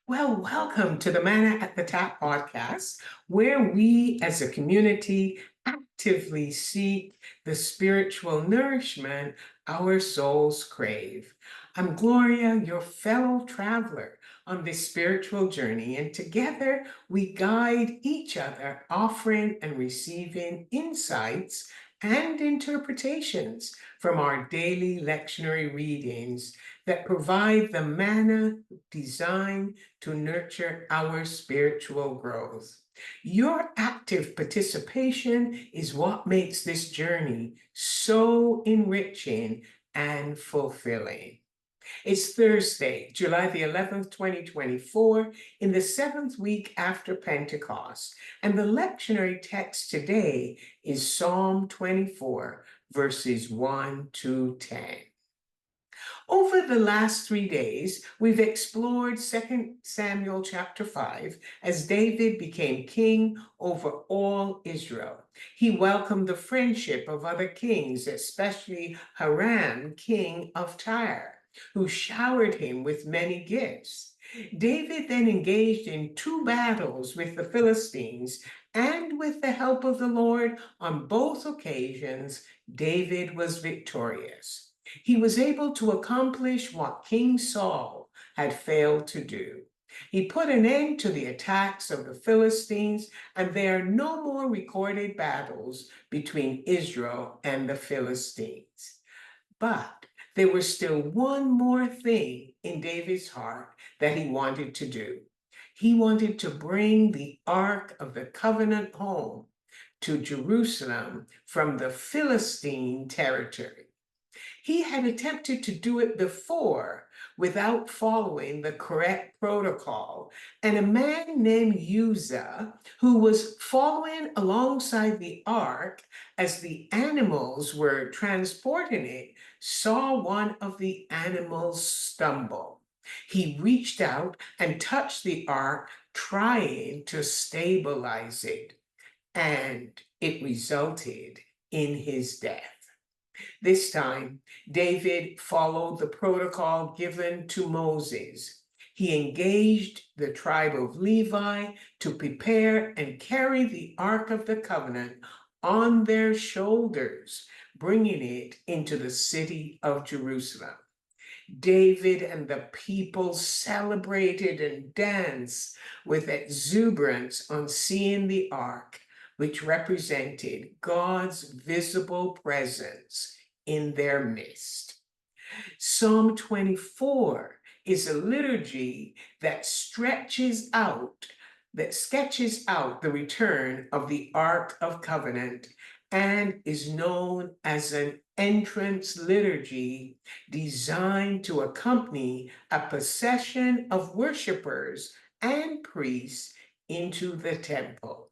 Well, welcome to the Manna at the Tap podcast, where we as a community actively seek the spiritual nourishment our souls crave. I'm Gloria, your fellow traveler on this spiritual journey, and together we guide each other, offering and receiving insights and interpretations from our daily lectionary readings that provide the manna designed to nurture our spiritual growth. Your active participation is what makes this journey so enriching and fulfilling. It's Thursday, July the 11th, 2024, in the seventh week after Pentecost, and the lectionary text today is Psalm 24, verses 1 to 10. Over the last 3 days, we've explored 2 Samuel chapter 5 as David became king over all Israel. He welcomed the friendship of other kings, especially Hiram, king of Tyre, who showered him with many gifts. David then engaged in 2 battles with the Philistines, and with the help of the Lord on both occasions, David was victorious. He was able to accomplish what King Saul had failed to do. He put an end to the attacks of the Philistines, and there are no more recorded battles between Israel and the Philistines. But there was still one more thing in David's heart that he wanted to do. He wanted to bring the Ark of the Covenant home to Jerusalem from the Philistine territory. He had attempted to do it before without following the correct protocol, and a man named Uzzah, who was following alongside the ark as the animals were transporting it, saw one of the animals stumble. He reached out and touched the ark, trying to stabilize it, and it resulted in his death. This time, David followed the protocol given to Moses. He engaged the tribe of Levi to prepare and carry the Ark of the Covenant on their shoulders, bringing it into the city of Jerusalem. David and the people celebrated and danced with exuberance on seeing the ark, which represented God's visible presence in their midst. Psalm 24 is a liturgy that sketches out the return of the Ark of Covenant and is known as an entrance liturgy designed to accompany a procession of worshipers and priests into the temple.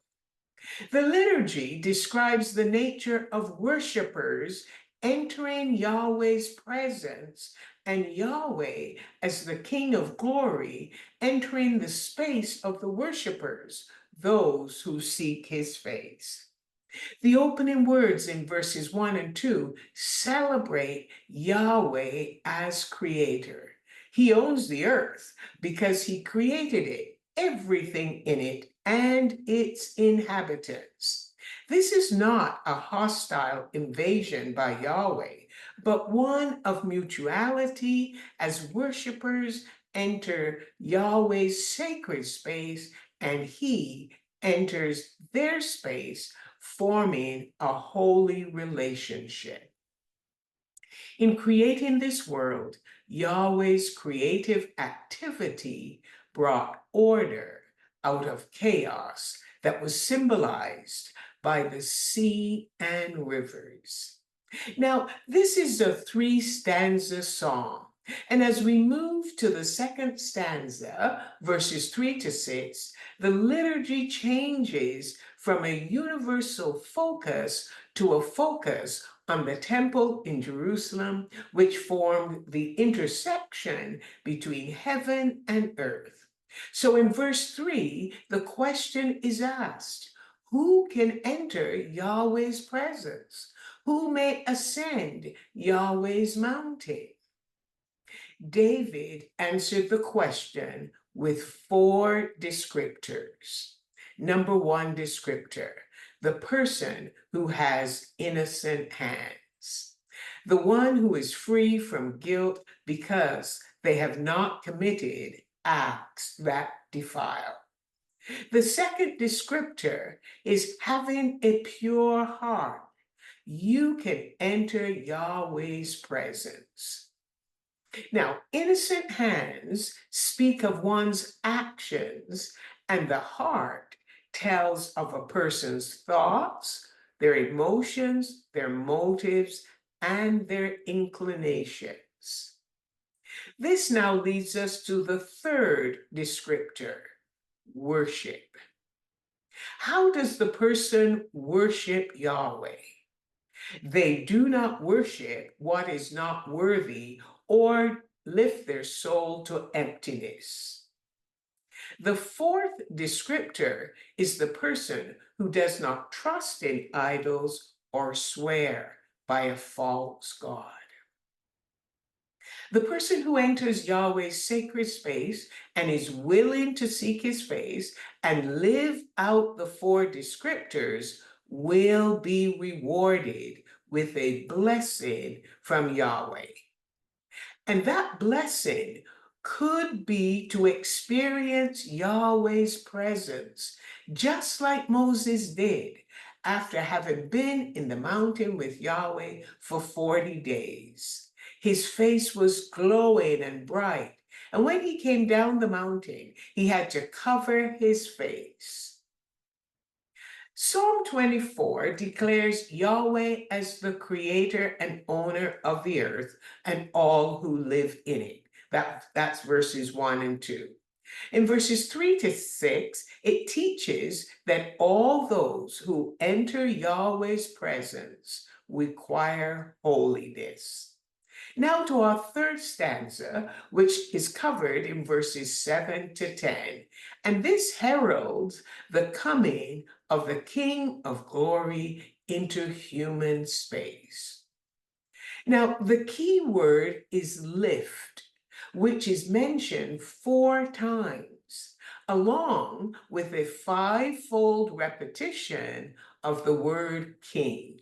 The liturgy describes the nature of worshipers entering Yahweh's presence and Yahweh as the King of glory entering the space of the worshipers, those who seek his face. The opening words in verses 1 and 2 celebrate Yahweh as creator. He owns the earth because he created it, everything in it, and its inhabitants. This is not a hostile invasion by Yahweh, but one of mutuality as worshipers enter Yahweh's sacred space and he enters their space, forming a holy relationship. In creating this world, Yahweh's creative activity brought order out of chaos that was symbolized by the sea and rivers. Now, this is a 3 stanza song. And as we move to the second stanza, verses 3 to 6, the liturgy changes from a universal focus to a focus on the temple in Jerusalem, which formed the intersection between heaven and earth. So in verse 3, the question is asked, who can enter Yahweh's presence? Who may ascend Yahweh's mountain? David answered the question with 4 descriptors. Number 1 descriptor, the person who has innocent hands, the one who is free from guilt because they have not committed acts that defile. The second descriptor is having a pure heart. You can enter Yahweh's presence. Now, innocent hands speak of one's actions, and the heart tells of a person's thoughts, their emotions, their motives, and their inclinations. This now leads us to the third descriptor, worship. How does the person worship Yahweh? They do not worship what is not worthy or lift their soul to emptiness. The fourth descriptor is the person who does not trust in idols or swear by a false god. The person who enters Yahweh's sacred space and is willing to seek his face and live out the 4 descriptors will be rewarded with a blessing from Yahweh. And that blessing could be to experience Yahweh's presence, just like Moses did after having been in the mountain with Yahweh for 40 days. His face was glowing and bright, and when he came down the mountain, he had to cover his face. Psalm 24 declares Yahweh as the creator and owner of the earth and all who live in it. That's verses 1 and 2. In verses 3 to 6, it teaches that all those who enter Yahweh's presence require holiness. Now to our third stanza, which is covered in verses 7 to 10. And this heralds the coming of the King of Glory into human space. Now, the key word is lift, which is mentioned 4 times, along with a 5-fold repetition of the word king.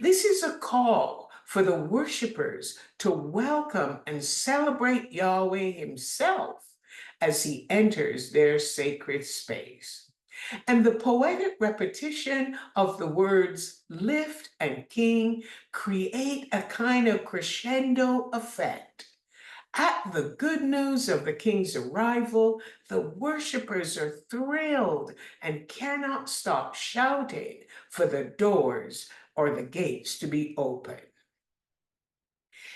This is a call for the worshipers to welcome and celebrate Yahweh himself as he enters their sacred space. And the poetic repetition of the words lift and king create a kind of crescendo effect. At the good news of the king's arrival, the worshipers are thrilled and cannot stop shouting for the doors or the gates to be open.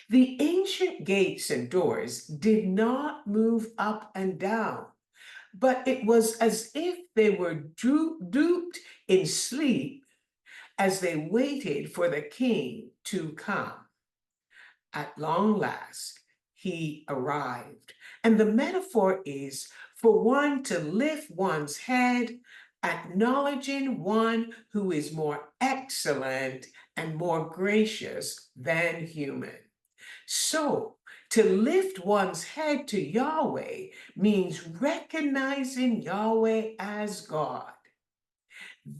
The ancient gates and doors did not move up and down, but it was as if they were duped in sleep as they waited for the king to come. At long last, he arrived. And the metaphor is for one to lift one's head, acknowledging one who is more excellent and more gracious than human. So, to lift one's head to Yahweh means recognizing Yahweh as God.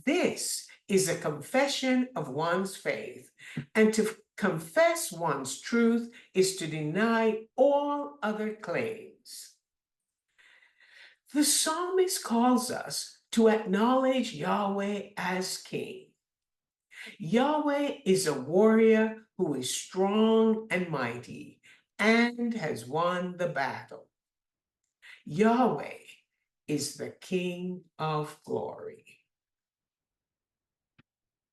This is a confession of one's faith, and to confess one's truth is to deny all other claims. The psalmist calls us to acknowledge Yahweh as King. Yahweh is a warrior who is strong and mighty and has won the battle. Yahweh is the King of glory.